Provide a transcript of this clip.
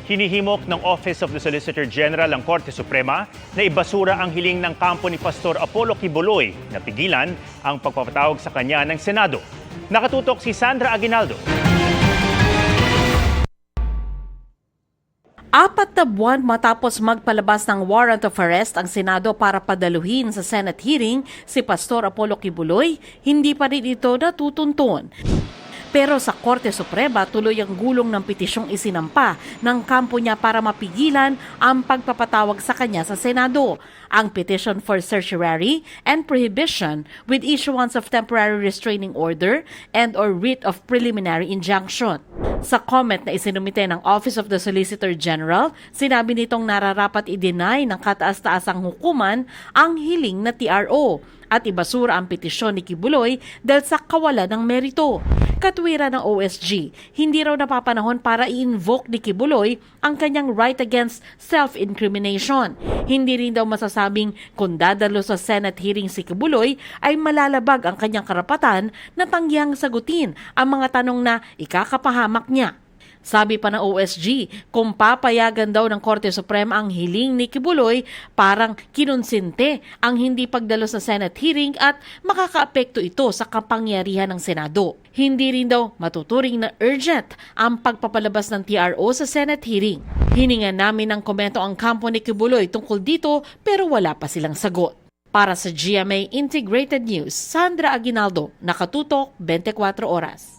Hinihimok ng Office of the Solicitor General ang Korte Suprema na ibasura ang hiling ng kampo ni Pastor Apollo Quiboloy na pigilan ang pagpapatawag sa kanya ng Senado. Nakatutok si Sandra Aguinaldo. 4 na buwan matapos magpalabas ng warrant of arrest ang Senado para padaluhin sa Senate hearing si Pastor Apollo Quiboloy, hindi pa rin ito natutuntun. Pero sa Korte Suprema, tuloy ang gulong ng petisyong isinampa ng kampo niya para mapigilan ang pagpapatawag sa kanya sa Senado. Ang petition for certiorari and prohibition with issuance of temporary restraining order and or writ of preliminary injunction. Sa comment na isinumite ng Office of the Solicitor General, sinabi nitong nararapat i-deny ng kataas-taasang hukuman ang hiling na TRO at ibasura ang petisyon ni Quiboloy dahil sa kawalan ng merito. Katwiran ng OSG, hindi raw napapanahon para i-invoke ni Quiboloy ang kanyang right against self-incrimination. Hindi rin daw masasabing kung dadalo sa Senate hearing si Quiboloy ay malalabag ang kanyang karapatan na tangyang sagutin ang mga tanong na ikakapahamak niya. Sabi pa ng OSG, kung papayagan daw ng Korte Suprema ang hiling ni Quiboloy, parang kinonsinte ang hindi pagdalo sa Senate hearing at makakaapekto ito sa kapangyarihan ng Senado. Hindi rin daw matuturing na urgent ang pagpapalabas ng TRO sa Senate hearing. Hiningan namin ng komento ang kampo ni Quiboloy tungkol dito pero wala pa silang sagot. Para sa GMA Integrated News, Sandra Aguinaldo, Nakatutok, 24 Oras.